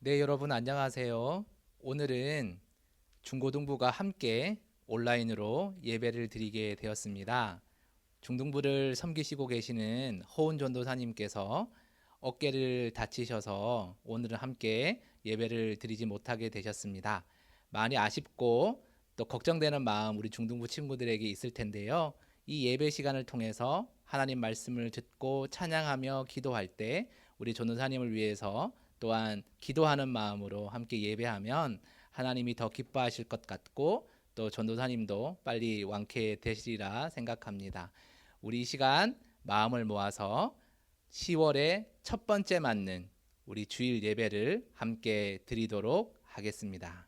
네, 여러분 안녕하세요. 오늘은 중고등부가 함께 온라인으로 예배를 드리게 되었습니다. 중등부를 섬기시고 계시는 허운 전도사님께서 어깨를 다치셔서 오늘은 함께 예배를 드리지 못하게 되셨습니다. 많이 아쉽고 또 걱정되는 마음 우리 중등부 친구들에게 있을 텐데요. 이 예배 시간을 통해서 하나님 말씀을 듣고 찬양하며 기도할 때 우리 전도사님을 위해서 또한 기도하는 마음으로 함께 예배하면 하나님이 더 기뻐하실 것 같고 또 전도사님도 빨리 완쾌되시리라 생각합니다. 우리 이 시간 마음을 모아서 10월의 첫 번째 맞는 우리 주일 예배를 함께 드리도록 하겠습니다.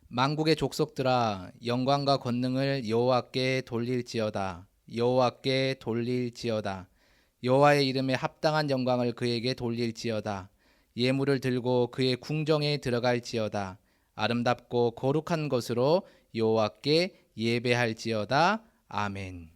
만국의 족속들아 영광과 권능을 여호와께 돌릴지어다. 여호와께 돌릴지어다. 여호와의 이름에 합당한 영광을 그에게 돌릴지어다. 예물을 들고 그의 궁정에 들어갈지어다. 아름답고 거룩한 것으로 여호와께 예배할지어다. 아멘.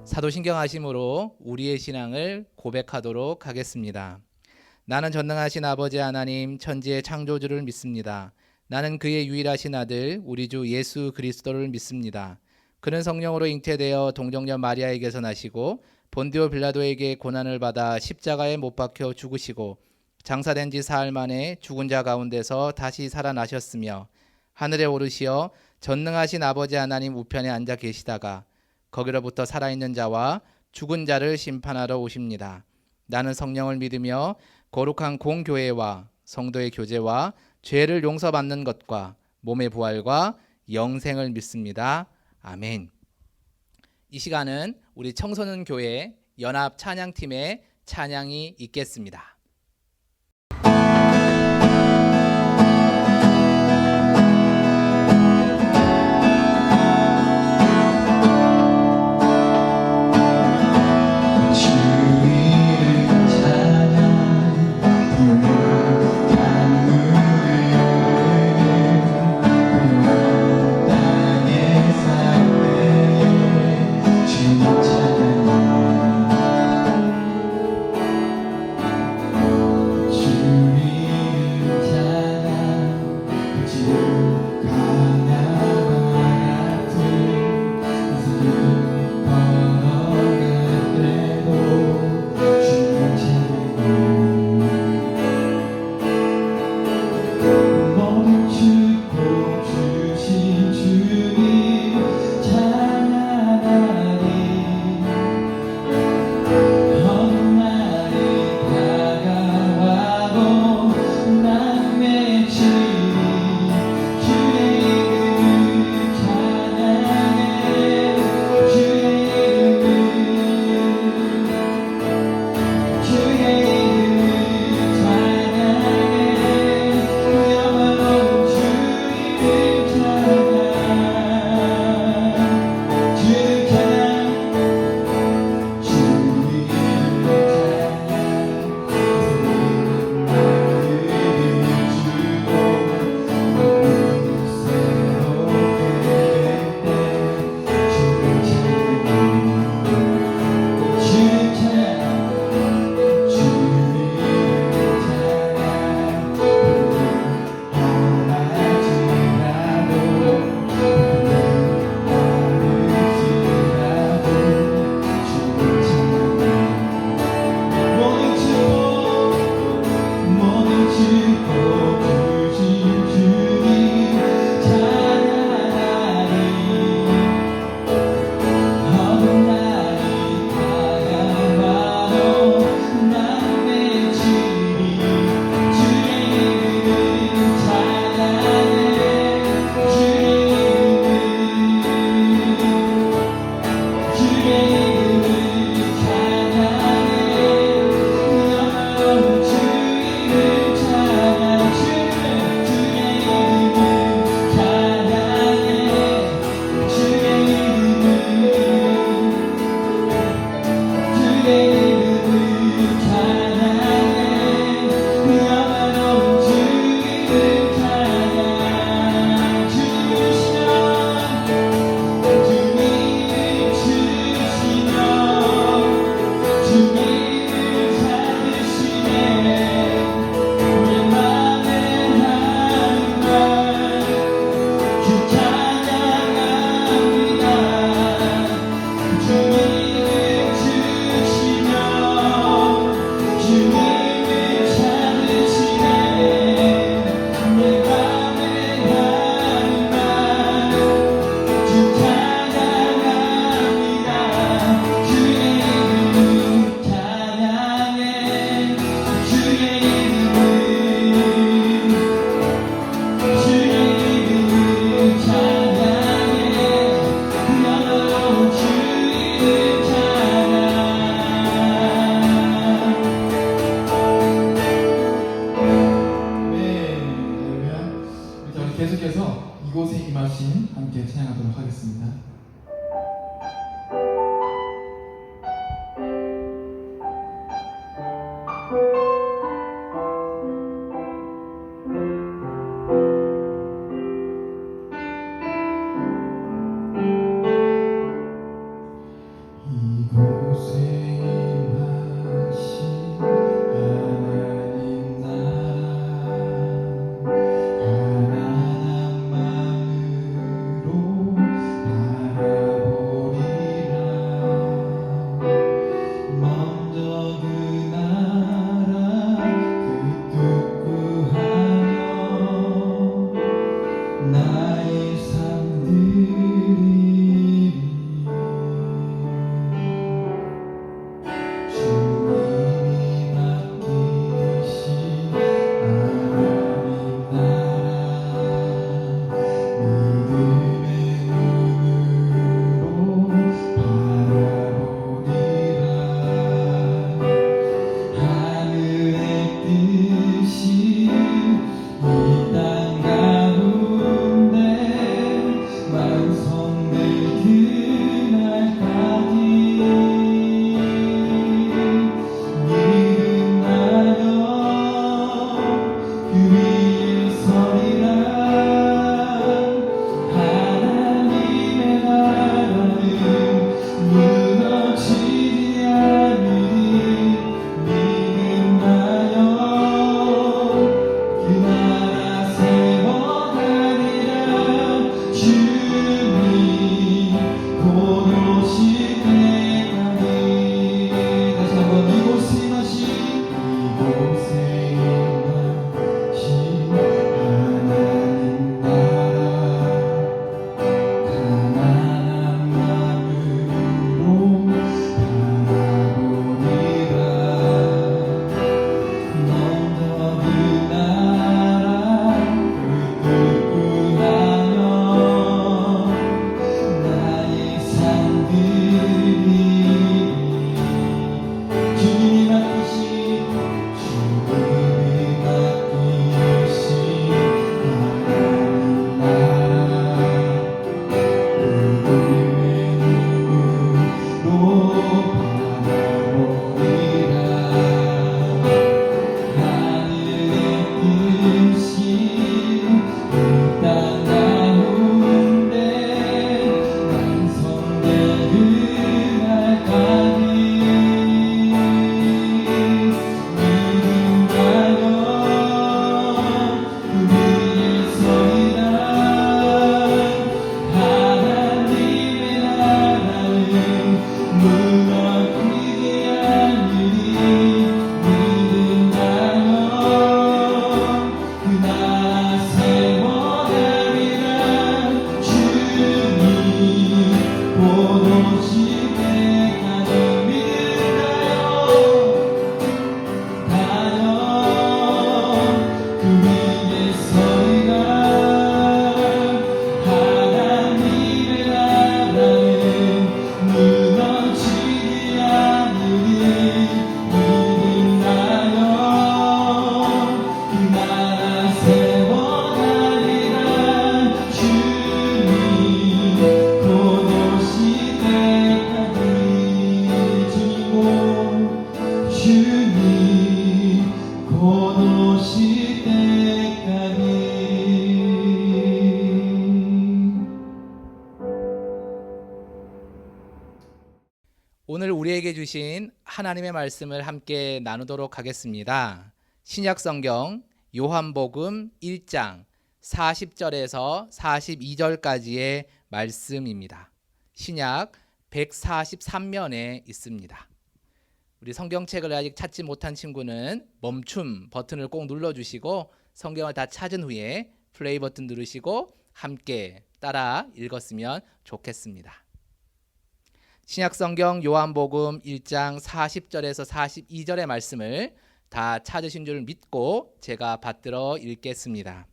사도신경 하심으로 우리의 신앙을 고백하도록 하겠습니다. 나는 전능하신 아버지 하나님 천지의 창조주를 믿습니다. 나는 그의 유일하신 아들 우리 주 예수 그리스도를 믿습니다. 그는 성령으로 잉태되어 동정녀 마리아에게서 나시고 본디오 빌라도에게 고난을 받아 십자가에 못 박혀 죽으시고 장사된 지 사흘 만에 죽은 자 가운데서 다시 살아나셨으며 하늘에 오르시어 전능하신 아버지 하나님 우편에 앉아 계시다가 거기로부터 살아있는 자와 죽은 자를 심판하러 오십니다. 나는 성령을 믿으며 거룩한 공교회와 성도의 교제와 죄를 용서받는 것과 몸의 부활과 영생을 믿습니다. 아멘. 이 시간은 우리 청소년 교회 연합 찬양팀의 찬양이 있겠습니다. 계속해서 이곳에 임하신 함께 찬양하도록 하겠습니다. 이곳에 임하신 하나님 나라 가난한 마음으로 바라보리라. 먼저 그 나라 그 뜻 구하며 나의 삶 드리리. 주님이 맡기신 하나님 나라 믿음의 눈으로 바라보리라. 하늘의 뜻이 이 땅 가운데 완성될 그날까지 믿음하여 그 위에 서리라. 하나님의 나라는 무너지지 않으리. 믿음하여 그 나라 세워가리라. 주님 곧 오실 때까지. 다시 한번 이곳에 임하신 하나님 나라 가난한 마음으로 바라보리라. 먼저 그 나라 그 뜻 구하며 나의 삶 드리리. 주님이 맡기신 하나님 나라 믿음의 눈으로 바라보리라. 하늘의 뜻이 이 땅 가운데 완성될 그날까지 믿음하여 그 위에 서리라. 하나님의 나라는 무너지지 않으리. 믿음하여 그 나라 세워가리라. 주님 곧 오실 때까지 믿음하여 그 위에 서리라. 하나님의 나라는 무너지지 않으리. 믿음하여 그 나라 세워가리라. 주님 곧 오실 때까지. 주님 곧 오실 때까지. 오늘 우리에게 주신 하나님의 말씀을 함께 나누도록 하겠습니다. 신약 성경 요한복음 1장 40절에서 42절까지의 말씀입니다. 신약 143면에 있습니다. 우리 성경책을 아직 찾지 못한 친구는 멈춤 버튼을 꼭 눌러주시고 성경을 다 찾은 후에 플레이 버튼 누르시고 함께 따라 읽었으면 좋겠습니다. 신약성경 요한복음 1장 40절에서 42절의 말씀을 다 찾으신 줄 믿고 제가 받들어 읽겠습니다.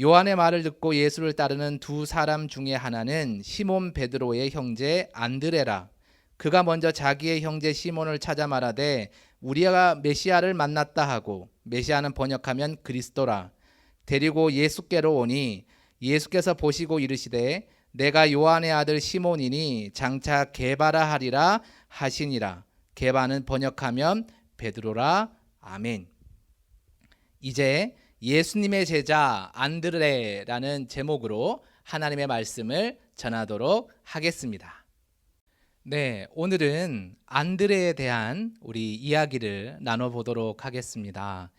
요한의 말을 듣고 예수를 따르는 두 사람 중에 하나는 시몬 베드로의 형제 안드레라. 그가 먼저 자기의 형제 시몬을 찾아 말하되 우리가 메시아를 만났다 하고, 메시아는 번역하면 그리스도라. 데리고 예수께로 오니 예수께서 보시고 이르시되 내가 요한의 아들 시몬이니 장차 게바라 하리라 하시니라. 게바는 번역하면 베드로라. 아멘. 이제 예수님의 제자 안드레라는 제목으로 하나님의 말씀을 전하도록 하겠습니다. 네, 오늘은 안드레에 대한 우리 이야기를 나눠보도록 하겠습니다.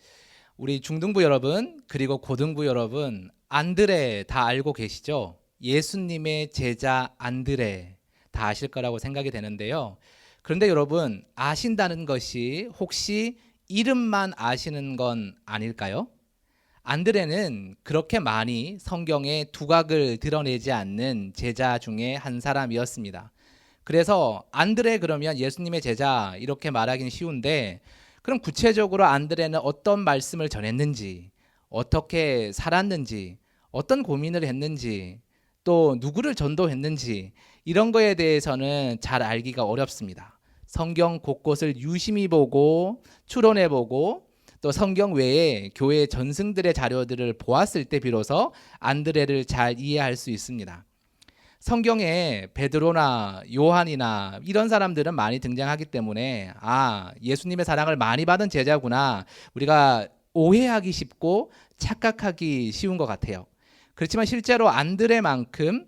우리 중등부 여러분 그리고 고등부 여러분, 안드레 다 알고 계시죠? 예수님의 제자 안드레 다 아실 거라고 생각이 되는데요. 그런데 여러분, 아신다는 것이 혹시 이름만 아시는 건 아닐까요? 안드레는 그렇게 많이 성경에 두각을 드러내지 않는 제자 중에 한 사람이었습니다. 그래서 안드레 그러면 예수님의 제자 이렇게 말하기는 쉬운데, 그럼 구체적으로 안드레는 어떤 말씀을 전했는지, 어떻게 살았는지, 어떤 고민을 했는지, 또 누구를 전도했는지, 이런 거에 대해서는 잘 알기가 어렵습니다. 성경 곳곳을 유심히 보고 추론해 보고 또 성경 외에 교회 전승들의 자료들을 보았을 때 비로소 안드레를 잘 이해할 수 있습니다. 성경에 베드로나 요한이나 이런 사람들은 많이 등장하기 때문에 예수님의 사랑을 많이 받은 제자구나, 우리가 오해하기 쉽고 착각하기 쉬운 것 같아요. 그렇지만 실제로 안드레만큼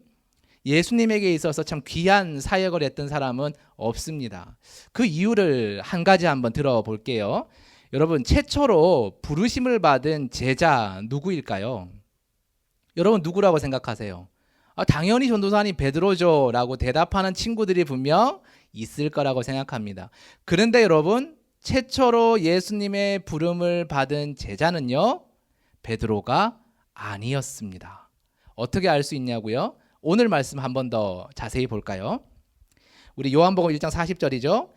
예수님에게 있어서 참 귀한 사역을 했던 사람은 없습니다. 그 이유를 한 가지 한번 들어볼게요. 여러분, 최초로 부르심을 받은 제자 누구일까요? 여러분, 누구라고 생각하세요? 당연히 전도사님 베드로죠 라고 대답하는 친구들이 분명 있을 거라고 생각합니다. 그런데 여러분, 최초로 예수님의 부름을 받은 제자는요, 베드로가 아니었습니다. 어떻게 알 수 있냐고요? 오늘 말씀 한 번 더 자세히 볼까요? 우리 요한복음 1장 40절이죠.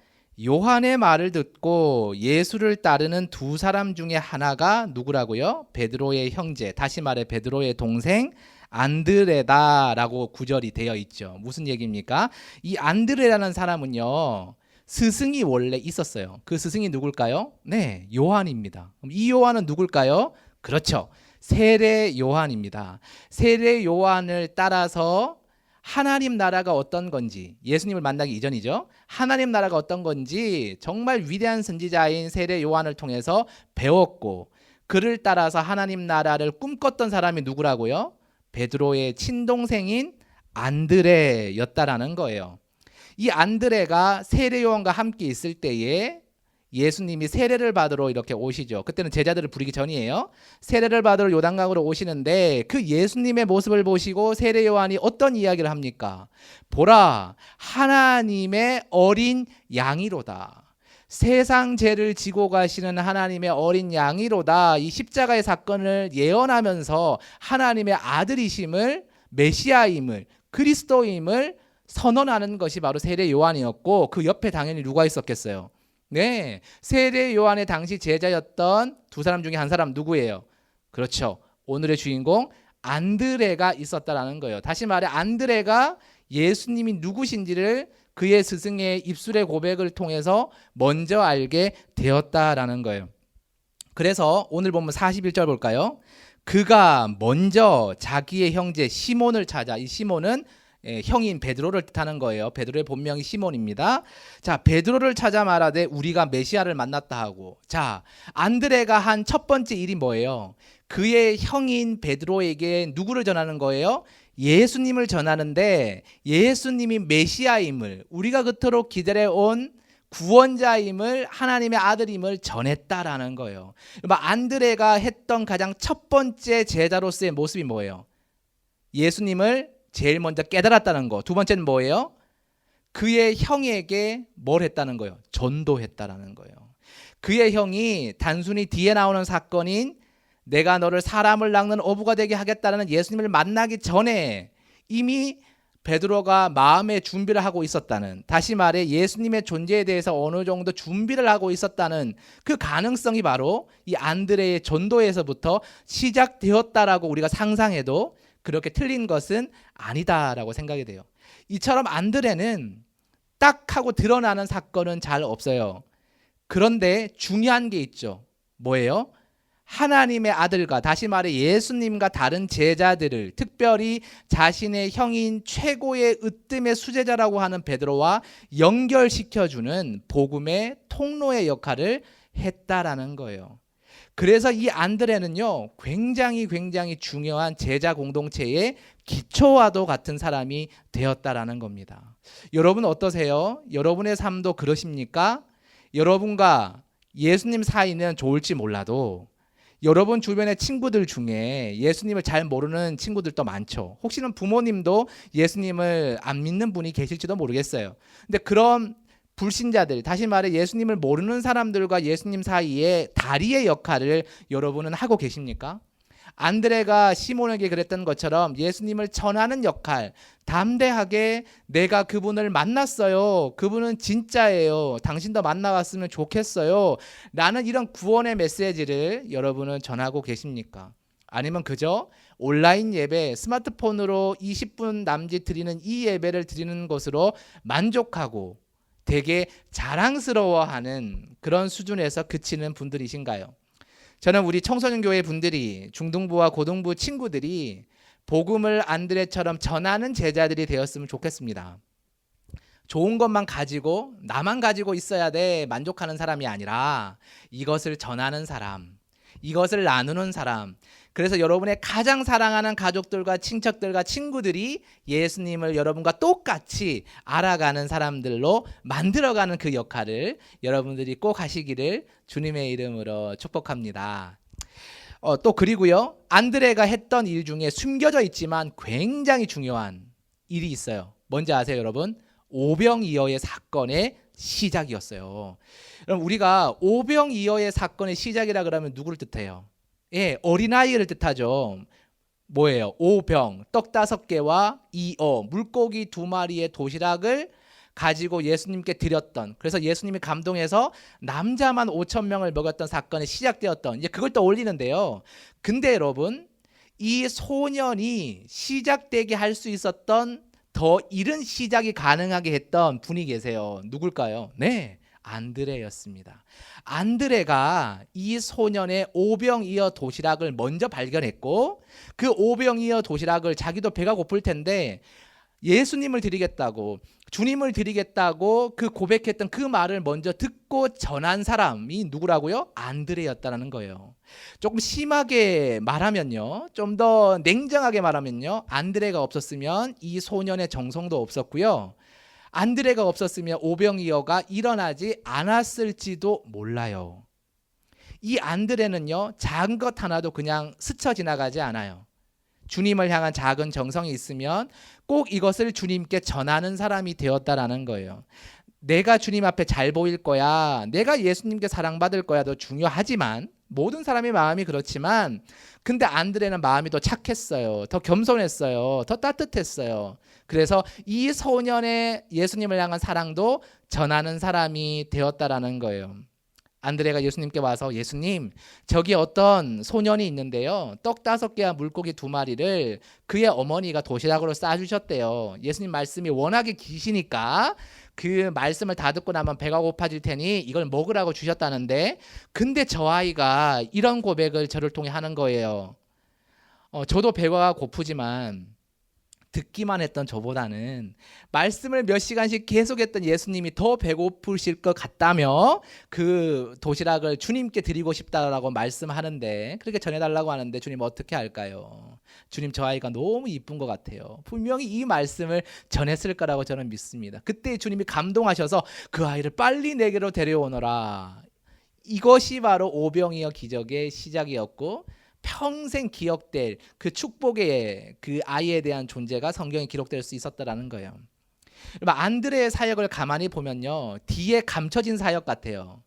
요한의 말을 듣고 예수를 따르는 두 사람 중에 하나가 누구라고요? 베드로의 형제, 다시 말해 베드로의 동생 안드레다라고 구절이 되어 있죠. 무슨 얘기입니까? 이 안드레라는 사람은요, 스승이 원래 있었어요. 그 스승이 누굴까요? 네, 요한입니다. 그럼 이 요한은 누굴까요? 그렇죠, 세례 요한입니다. 세례 요한을 따라서 하나님 나라가 어떤 건지, 예수님을 만나기 이전이죠. 하나님 나라가 어떤 건지 정말 위대한 선지자인 세례 요한을 통해서 배웠고, 그를 따라서 하나님 나라를 꿈꿨던 사람이 누구라고요? 베드로의 친동생인 안드레였다라는 거예요. 이 안드레가 세례 요한과 함께 있을 때에 예수님이 세례를 받으러 이렇게 오시죠. 그때는 제자들을 부르기 전이에요. 세례를 받으러 요단강으로 오시는데 그 예수님의 모습을 보시고 세례 요한이 어떤 이야기를 합니까? 보라, 하나님의 어린 양이로다. 세상 죄를 지고 가시는 하나님의 어린 양이로다. 이 십자가의 사건을 예언하면서 하나님의 아들이심을, 메시아임을, 그리스도임을 선언하는 것이 바로 세례 요한이었고, 그 옆에 당연히 누가 있었겠어요? 네, 세례 요한의 당시 제자였던 두 사람 중에 한 사람 누구예요? 그렇죠, 오늘의 주인공 안드레가 있었다라는 거예요. 다시 말해 안드레가 예수님이 누구신지를 그의 스승의 입술의 고백을 통해서 먼저 알게 되었다라는 거예요. 그래서 오늘 보면 41절 볼까요? 그가 먼저 자기의 형제 시몬을 찾아, 이 시몬은 형인 베드로를 뜻하는 거예요. 베드로의 본명이 시몬입니다. 자, 베드로를 찾아 말하되 우리가 메시아를 만났다 하고, 자, 안드레가 한 첫 번째 일이 뭐예요? 그의 형인 베드로에게 누구를 전하는 거예요? 예수님을 전하는데, 예수님이 메시아임을, 우리가 그토록 기다려온 구원자임을, 하나님의 아들임을 전했다라는 거예요. 안드레가 했던 가장 첫 번째 제자로서의 모습이 뭐예요? 예수님을 제일 먼저 깨달았다는 거. 두 번째는 뭐예요? 그의 형에게 뭘 했다는 거예요? 전도했다라는 거예요. 그의 형이 단순히 뒤에 나오는 사건인 내가 너를 사람을 낚는 어부가 되게 하겠다는 예수님을 만나기 전에 이미 베드로가 마음의 준비를 하고 있었다는, 다시 말해 예수님의 존재에 대해서 어느 정도 준비를 하고 있었다는 그 가능성이 바로 이 안드레의 전도에서부터 시작되었다라고 우리가 상상해도 그렇게 틀린 것은 아니다라고 생각이 돼요. 이처럼 안드레는 딱 하고 드러나는 사건은 잘 없어요. 그런데 중요한 게 있죠. 뭐예요? 하나님의 아들과, 다시 말해 예수님과 다른 제자들을, 특별히 자신의 형인 최고의 으뜸의 수제자라고 하는 베드로와 연결시켜주는 복음의 통로의 역할을 했다라는 거예요. 그래서 이 안드레는요, 굉장히 중요한 제자 공동체의 기초와도 같은 사람이 되었다라는 겁니다. 여러분 어떠세요? 여러분의 삶도 그러십니까? 여러분과 예수님 사이는 좋을지 몰라도 여러분 주변의 친구들 중에 예수님을 잘 모르는 친구들도 많죠. 혹시는 부모님도 예수님을 안 믿는 분이 계실지도 모르겠어요. 근데 그런 불신자들, 다시 말해 예수님을 모르는 사람들과 예수님 사이에 다리의 역할을 여러분은 하고 계십니까? 안드레가 시몬에게 그랬던 것처럼 예수님을 전하는 역할, 담대하게 내가 그분을 만났어요. 그분은 진짜예요. 당신도 만나봤으면 좋겠어요. 라는 이런 구원의 메시지를 여러분은 전하고 계십니까? 아니면 그저 온라인 예배, 스마트폰으로 20분 남짓 드리는 이 예배를 드리는 것으로 만족하고 되게 자랑스러워하는 그런 수준에서 그치는 분들이신가요? 저는 우리 청소년 교회 분들이, 중등부와 고등부 친구들이 복음을 안드레처럼 전하는 제자들이 되었으면 좋겠습니다. 좋은 것만 가지고 나만 가지고 있어야 돼 만족하는 사람이 아니라 이것을 전하는 사람, 이것을 나누는 사람. 그래서 여러분의 가장 사랑하는 가족들과 친척들과 친구들이 예수님을 여러분과 똑같이 알아가는 사람들로 만들어가는 그 역할을 여러분들이 꼭 하시기를 주님의 이름으로 축복합니다. 또 그리고요, 안드레가 했던 일 중에 숨겨져 있지만 굉장히 중요한 일이 있어요. 뭔지 아세요, 여러분? 오병이어의 사건의 시작이었어요. 그럼 우리가 오병이어의 사건의 시작이라 그러면 누구를 뜻해요? 예, 어린아이를 뜻하죠. 뭐예요? 오병, 떡 5개와 이어, 물고기 2마리의 도시락을 가지고 예수님께 드렸던, 그래서 예수님이 감동해서 남자만 5,000명을 먹였던 사건이 시작되었던, 이제 그걸 떠올리는데요. 근데 여러분, 이 소년이 시작되게 할 수 있었던 더 이른 시작이 가능하게 했던 분이 계세요. 누굴까요? 네, 안드레였습니다. 안드레가 이 소년의 오병이어 도시락을 먼저 발견했고, 그 오병이어 도시락을 자기도 배가 고플 텐데 예수님을 드리겠다고, 주님을 드리겠다고 그 고백했던 그 말을 먼저 듣고 전한 사람이 누구라고요? 안드레였다는 거예요. 조금 심하게 말하면요, 좀 더 냉정하게 말하면요, 안드레가 없었으면 이 소년의 정성도 없었고요, 안드레가 없었으면 오병이어가 일어나지 않았을지도 몰라요. 이 안드레는요, 작은 것 하나도 그냥 스쳐 지나가지 않아요. 주님을 향한 작은 정성이 있으면 꼭 이것을 주님께 전하는 사람이 되었다라는 거예요. 내가 주님 앞에 잘 보일 거야, 내가 예수님께 사랑받을 거야도 중요하지만, 모든 사람의 마음이 그렇지만, 근데 안드레는 마음이 더 착했어요. 더 겸손했어요. 더 따뜻했어요. 그래서 이 소년의 예수님을 향한 사랑도 전하는 사람이 되었다라는 거예요. 안드레가 예수님께 와서, 예수님, 저기 어떤 소년이 있는데요, 떡 5개와 물고기 2마리를 그의 어머니가 도시락으로 싸주셨대요. 예수님 말씀이 워낙에 기시니까 그 말씀을 다 듣고 나면 배가 고파질 테니 이걸 먹으라고 주셨다는데, 근데 저 아이가 이런 고백을 저를 통해 하는 거예요. 저도 배가 고프지만 듣기만 했던 저보다는 말씀을 몇 시간씩 계속했던 예수님이 더 배고프실 것 같다며 그 도시락을 주님께 드리고 싶다라고 말씀하는데, 그렇게 전해달라고 하는데 주님 어떻게 할까요? 주님, 저 아이가 너무 이쁜 것 같아요. 분명히 이 말씀을 전했을 거라고 저는 믿습니다. 그때 주님이 감동하셔서 그 아이를 빨리 내게로 데려오너라. 이것이 바로 오병이어 기적의 시작이었고, 평생 기억될 그 축복의 그 아이에 대한 존재가 성경에 기록될 수 있었다라는 거예요. 안드레의 사역을 가만히 보면요, 뒤에 감춰진 사역 같아요.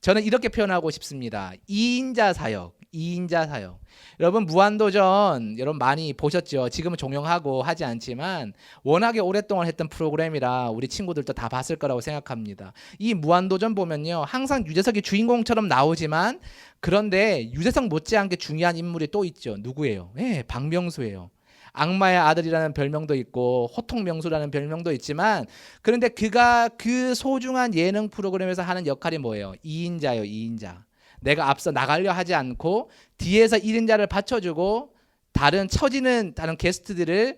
저는 이렇게 표현하고 싶습니다. 2인자 사역, 2인자 사역. 여러분 무한도전 여러분 많이 보셨죠? 지금은 종영하고 하지 않지만 워낙에 오랫동안 했던 프로그램이라 우리 친구들도 다 봤을 거라고 생각합니다. 이 무한도전 보면요, 항상 유재석이 주인공처럼 나오지만, 그런데 유재석 못지않게 중요한 인물이 또 있죠. 누구예요? 네, 박명수예요. 악마의 아들이라는 별명도 있고 호통명수라는 별명도 있지만, 그런데 그가 그 소중한 예능 프로그램에서 하는 역할이 뭐예요? 2인자예요. 2인자. 내가 앞서 나가려 하지 않고 뒤에서 1인자를 받쳐주고 다른 게스트들을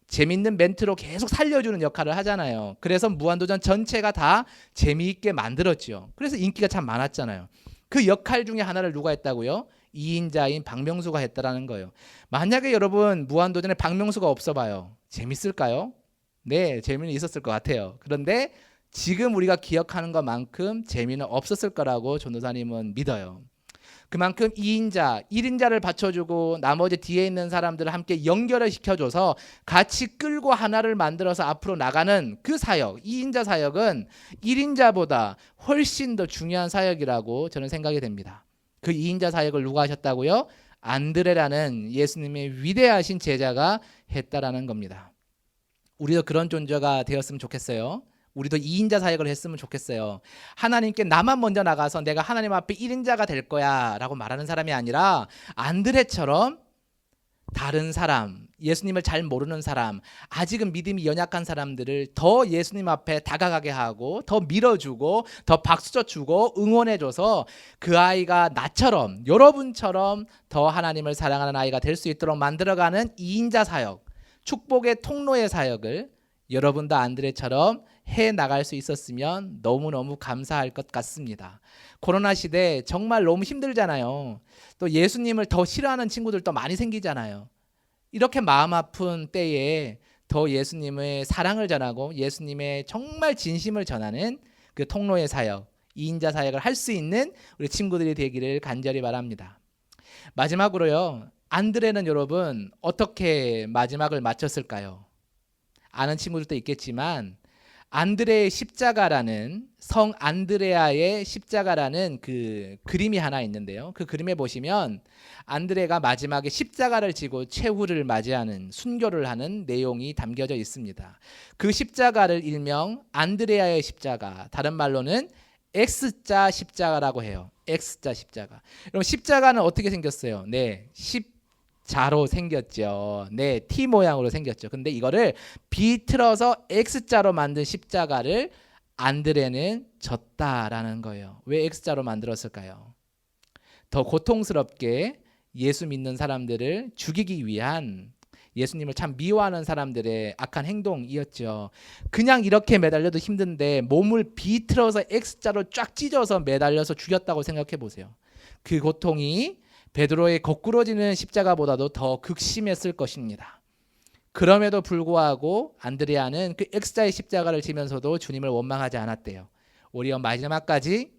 재밌는 멘트로 계속 살려주는 역할을 하잖아요. 그래서 무한도전 전체가 다 재미있게 만들었죠. 그래서 인기가 참 많았잖아요. 그 역할 중에 하나를 누가 했다고요? 2인자인 박명수가 했다라는 거예요. 만약에 여러분 무한도전에 박명수가 없어 봐요. 재밌을까요? 네, 재미는 있었을 것 같아요. 그런데 지금 우리가 기억하는 것만큼 재미는 없었을 거라고 전도사님은 믿어요. 그만큼 2인자, 1인자를 받쳐주고 나머지 뒤에 있는 사람들을 함께 연결을 시켜줘서 같이 끌고 하나를 만들어서 앞으로 나가는 그 사역, 2인자 사역은 1인자보다 훨씬 더 중요한 사역이라고 저는 생각이 됩니다. 그 2인자 사역을 누가 하셨다고요? 안드레라는 예수님의 위대하신 제자가 했다라는 겁니다. 우리도 그런 존재가 되었으면 좋겠어요. 우리도 2인자 사역을 했으면 좋겠어요. 하나님께 나만 먼저 나가서 내가 하나님 앞에 1인자가 될 거야 라고 말하는 사람이 아니라 안드레처럼 다른 사람, 예수님을 잘 모르는 사람, 아직은 믿음이 연약한 사람들을 더 예수님 앞에 다가가게 하고 더 밀어주고 더 박수쳐주고 응원해줘서 그 아이가 나처럼 여러분처럼 더 하나님을 사랑하는 아이가 될 수 있도록 만들어가는 2인자 사역, 축복의 통로의 사역을 여러분도 안드레처럼 해 나갈 수 있었으면 너무너무 감사할 것 같습니다. 코로나 시대 정말 너무 힘들잖아요. 또 예수님을 더 싫어하는 친구들도 많이 생기잖아요. 이렇게 마음 아픈 때에 더 예수님의 사랑을 전하고 예수님의 정말 진심을 전하는 그 통로의 사역, 2인자 사역을 할 수 있는 우리 친구들이 되기를 간절히 바랍니다. 마지막으로요. 안드레는 여러분 어떻게 마지막을 마쳤을까요? 아는 친구들도 있겠지만 안드레의 십자가라는 성 안드레아의 십자가라는 그 그림이 하나 있는데요. 그 그림에 보시면 안드레가 마지막에 십자가를 지고 최후를 맞이하는 순교를 하는 내용이 담겨져 있습니다. 그 십자가를 일명 안드레아의 십자가, 다른 말로는 X자 십자가라고 해요. X자 십자가. 그럼 십자가는 어떻게 생겼어요? 네, 자로 생겼죠. 네, T 모양으로 생겼죠. 근데 이거를 비틀어서 X자로 만든 십자가를 안드레는 졌다라는 거예요. 왜 X자로 만들었을까요? 더 고통스럽게 예수 믿는 사람들을 죽이기 위한, 예수님을 참 미워하는 사람들의 악한 행동이었죠. 그냥 이렇게 매달려도 힘든데 몸을 비틀어서 X자로 쫙 찢어서 매달려서 죽였다고 생각해 보세요. 그 고통이 베드로의 거꾸러지는 십자가보다도 더 극심했을 것입니다. 그럼에도 불구하고 안드레아는 그 X자의 십자가를 지면서도 주님을 원망하지 않았대요. 오히려 마지막까지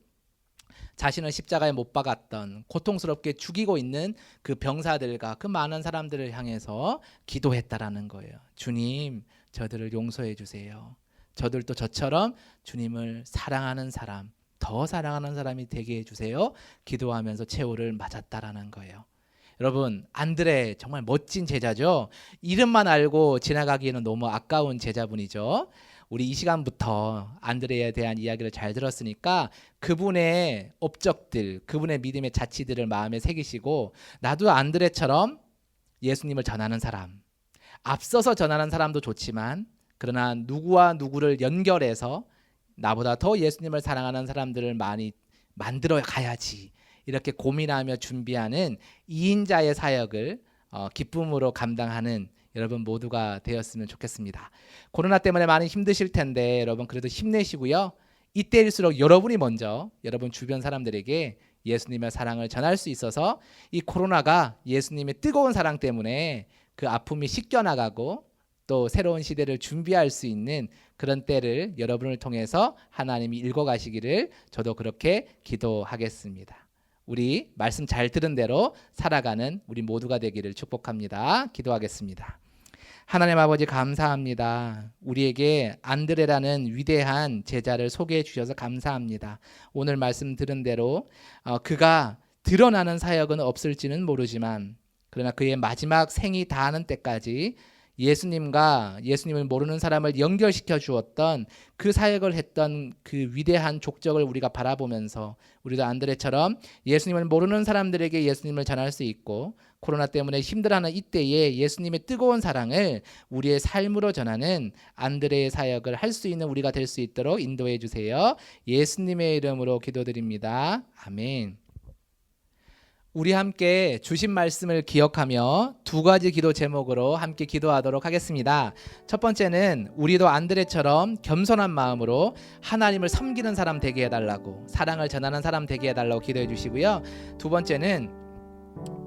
자신을 십자가에 못 박았던, 고통스럽게 죽이고 있는 그 병사들과 그 많은 사람들을 향해서 기도했다라는 거예요. 주님, 저들을 용서해 주세요. 저들도 저처럼 주님을 사랑하는 사람, 더 사랑하는 사람이 되게 해주세요. 기도하면서 최후를 맞았다라는 거예요. 여러분, 안드레 정말 멋진 제자죠. 이름만 알고 지나가기에는 너무 아까운 제자분이죠. 우리 이 시간부터 안드레에 대한 이야기를 잘 들었으니까 그분의 업적들, 그분의 믿음의 자취들을 마음에 새기시고 나도 안드레처럼 예수님을 전하는 사람, 앞서서 전하는 사람도 좋지만 그러나 누구와 누구를 연결해서 나보다 더 예수님을 사랑하는 사람들을 많이 만들어 가야지, 이렇게 고민하며 준비하는 2인자의 사역을 기쁨으로 감당하는 여러분 모두가 되었으면 좋겠습니다. 코로나 때문에 많이 힘드실 텐데 여러분 그래도 힘내시고요. 이때일수록 여러분이 먼저 여러분 주변 사람들에게 예수님의 사랑을 전할 수 있어서 이 코로나가 예수님의 뜨거운 사랑 때문에 그 아픔이 씻겨나가고 또 새로운 시대를 준비할 수 있는 그런 때를 여러분을 통해서 하나님이 읽어가시기를 저도 그렇게 기도하겠습니다. 우리 말씀 잘 들은 대로 살아가는 우리 모두가 되기를 축복합니다. 기도하겠습니다. 하나님 아버지 감사합니다. 우리에게 안드레라는 위대한 제자를 소개해 주셔서 감사합니다. 오늘 말씀 들은 대로 그가 드러나는 사역은 없을지는 모르지만 그러나 그의 마지막 생이 다하는 때까지 예수님과 예수님을 모르는 사람을 연결시켜 주었던 그 사역을 했던 그 위대한 족적을 우리가 바라보면서 우리도 안드레처럼 예수님을 모르는 사람들에게 예수님을 전할 수 있고 코로나 때문에 힘들어하는 이때에 예수님의 뜨거운 사랑을 우리의 삶으로 전하는 안드레의 사역을 할 수 있는 우리가 될 수 있도록 인도해 주세요. 예수님의 이름으로 기도드립니다. 아멘. 우리 함께 주신 말씀을 기억하며 두 가지 기도 제목으로 함께 기도하도록 하겠습니다. 첫 번째는 우리도 안드레처럼 겸손한 마음으로 하나님을 섬기는 사람 되게 해달라고, 사랑을 전하는 사람 되게 해달라고 기도해 주시고요. 두 번째는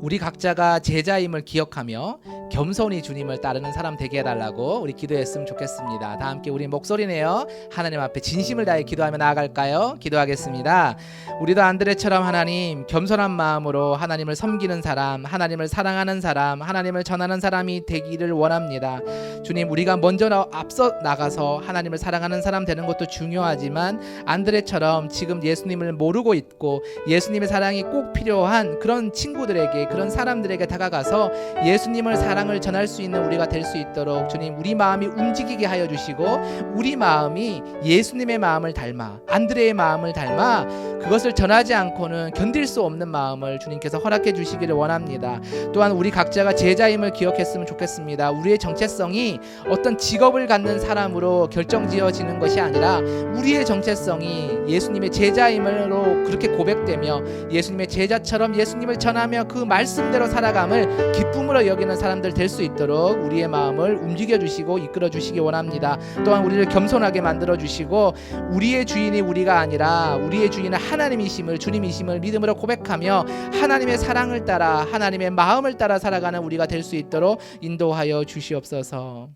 우리 각자가 제자임을 기억하며 겸손히 주님을 따르는 사람 되게 해달라고 우리 기도했으면 좋겠습니다. 다 함께 우리 목소리 내어 하나님 앞에 진심을 다해 기도하며 나아갈까요? 기도하겠습니다. 우리도 안드레처럼 하나님 겸손한 마음으로 하나님을 섬기는 사람, 하나님을 사랑하는 사람, 하나님을 전하는 사람이 되기를 원합니다. 주님, 우리가 먼저 앞서 나가서 하나님을 사랑하는 사람 되는 것도 중요하지만 안드레처럼 지금 예수님을 모르고 있고 예수님의 사랑이 꼭 필요한 그런 친구들에게, 그런 사람들에게 다가가서 예수님을 사랑을 전할 수 있는 우리가 될 수 있도록 주님, 우리 마음이 움직이게 하여 주시고 우리 마음이 예수님의 마음을 닮아, 안드레의 마음을 닮아 그것을 전하지 않고는 견딜 수 없는 마음을 주님께서 허락해 주시기를 원합니다. 또한 우리 각자가 제자임을 기억했으면 좋겠습니다. 우리의 정체성이 어떤 직업을 갖는 사람으로 결정지어지는 것이 아니라 우리의 정체성이 예수님의 제자임으로 그렇게 고백되며 예수님의 제자처럼 예수님을 전하며 그 말씀대로 살아감을 기쁨으로 여기는 사람들 될 수 있도록 우리의 마음을 움직여 주시고 이끌어 주시기 원합니다. 또한 우리를 겸손하게 만들어 주시고 우리의 주인이 우리가 아니라 우리의 주인은 하나님이심을, 주님이심을 믿음으로 고백하며 하나님의 사랑을 따라, 하나님의 마음을 따라 살아가는 우리가 될 수 있도록 인도하여 주시옵소서.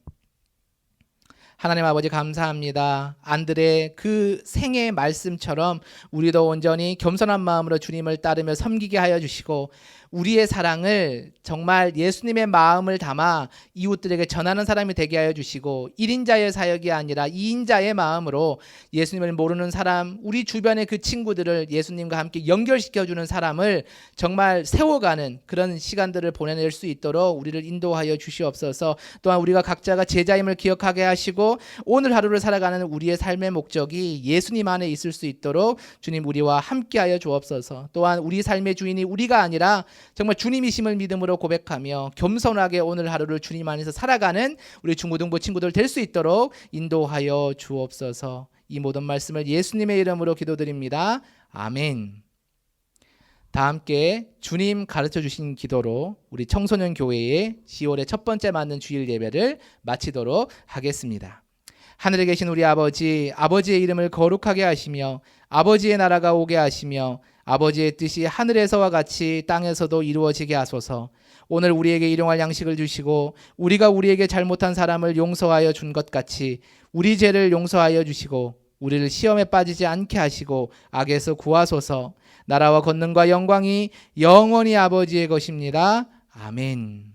하나님 아버지, 감사합니다. 안드레 그 생의 말씀처럼 우리도 온전히 겸손한 마음으로 주님을 따르며 섬기게 하여 주시고 우리의 사랑을 정말 예수님의 마음을 담아 이웃들에게 전하는 사람이 되게 하여 주시고 1인자의 사역이 아니라 2인자의 마음으로 예수님을 모르는 사람, 우리 주변의 그 친구들을 예수님과 함께 연결시켜주는 사람을 정말 세워가는 그런 시간들을 보내낼 수 있도록 우리를 인도하여 주시옵소서. 또한 우리가 각자가 제자임을 기억하게 하시고 오늘 하루를 살아가는 우리의 삶의 목적이 예수님 안에 있을 수 있도록 주님, 우리와 함께하여 주옵소서. 또한 우리 삶의 주인이 우리가 아니라 정말 주님이심을 믿음으로 고백하며 겸손하게 오늘 하루를 주님 안에서 살아가는 우리 중고등부 친구들 될 수 있도록 인도하여 주옵소서. 이 모든 말씀을 예수님의 이름으로 기도드립니다. 아멘. 다 함께 주님 가르쳐 주신 기도로 우리 청소년 교회의 10월의 첫 번째 맞는 주일 예배를 마치도록 하겠습니다. 하늘에 계신 우리 아버지, 아버지의 이름을 거룩하게 하시며 아버지의 나라가 오게 하시며 아버지의 뜻이 하늘에서와 같이 땅에서도 이루어지게 하소서. 오늘 우리에게 일용할 양식을 주시고 우리가 우리에게 잘못한 사람을 용서하여 준 것 같이 우리 죄를 용서하여 주시고 우리를 시험에 빠지지 않게 하시고 악에서 구하소서. 나라와 권능과 영광이 영원히 아버지의 것입니다. 아멘.